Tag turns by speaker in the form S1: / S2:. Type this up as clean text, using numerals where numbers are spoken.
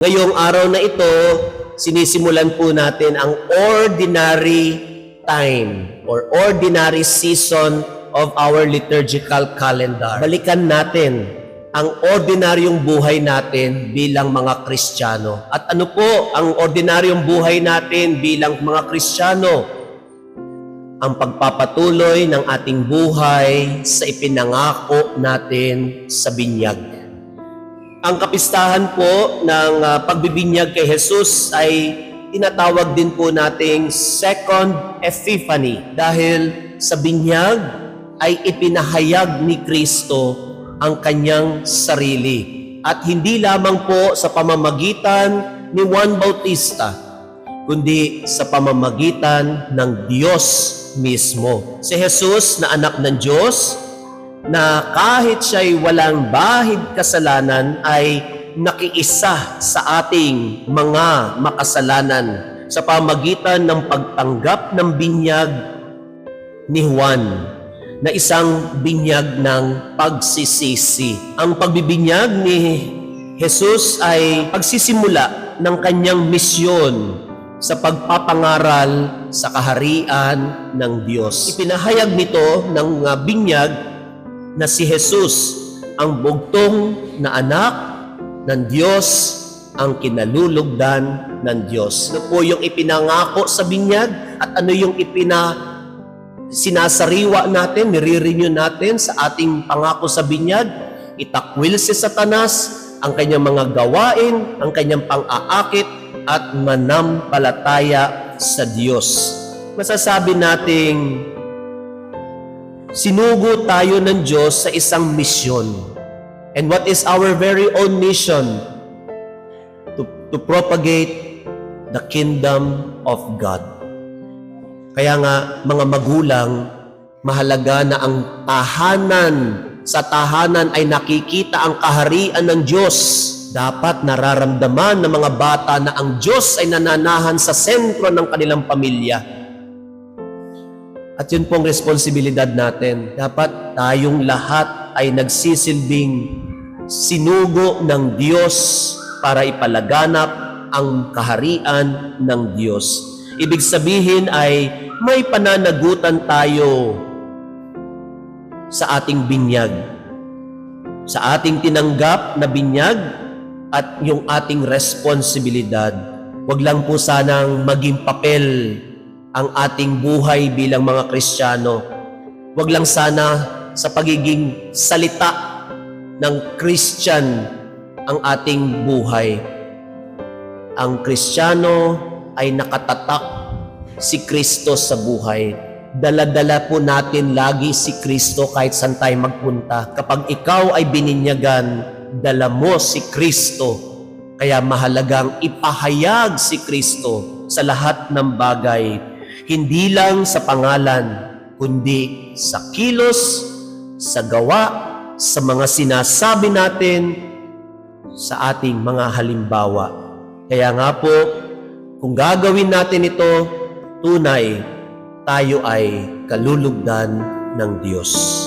S1: Ngayong araw na ito, sinisimulan po natin ang ordinary time or ordinary season of our liturgical calendar. Balikan natin ang ordinaryong buhay natin bilang mga Kristiyano. At ano po ang ordinaryong buhay natin bilang mga Kristiyano? Ang pagpapatuloy ng ating buhay sa ipinangako natin sa binyag. Ang kapistahan po ng pagbibinyag kay Jesus ay tinatawag din po nating Second Epiphany dahil sa binyag ay ipinahayag ni Kristo ang kanyang sarili. At hindi lamang po sa pamamagitan ni Juan Bautista, kundi sa pamamagitan ng Diyos mismo. Si Jesus na anak ng Diyos, na kahit siya'y walang bahid kasalanan ay nakiisa sa ating mga makasalanan sa pamagitan ng pagtanggap ng binyag ni Juan na isang binyag ng pagsisisi. Ang pagbibinyag ni Jesus ay pagsisimula ng kanyang misyon sa pagpapangaral sa kaharian ng Diyos. Ipinahayag nito ng binyag na si Jesus, ang bugtong na anak ng Diyos, ang kinalulugdan ng Diyos. Ano po yung ipinangako sa binyag at ano yung sinasariwa natin, nire-renew natin sa ating pangako sa binyag? Itakwil si Satanas, ang kanyang mga gawain, ang kanyang pang-aakit at manampalataya sa Diyos. Masasabi nating sinugo tayo ng Diyos sa isang misyon. And what is our very own mission? To propagate the kingdom of God. Kaya nga, mga magulang, mahalaga na ang tahanan, sa tahanan ay nakikita ang kaharian ng Diyos. Dapat nararamdaman ng mga bata na ang Diyos ay nananahan sa sentro ng kanilang pamilya. At yun pong responsibilidad natin. Dapat tayong lahat ay nagsisilbing sinugo ng Diyos para ipalaganap ang kaharian ng Diyos. Ibig sabihin ay may pananagutan tayo sa ating binyag. Sa ating tinanggap na binyag at yung ating responsibilidad. Huwag lang po sanang maging papel ang ating buhay bilang mga Kristiyano. Huwag lang sana sa pagiging salita ng Christian ang ating buhay. Ang Kristiyano ay nakatatak si Kristo sa buhay. Dala-dala po natin lagi si Kristo kahit saan tayo magpunta. Kapag ikaw ay bininyagan, dala mo si Kristo. Kaya mahalagang ipahayag si Kristo sa lahat ng bagay. Hindi lang sa pangalan, kundi sa kilos, sa gawa, sa mga sinasabi natin, sa ating mga halimbawa. Kaya nga po, kung gagawin natin ito, tunay, tayo ay kalulugdan ng Diyos.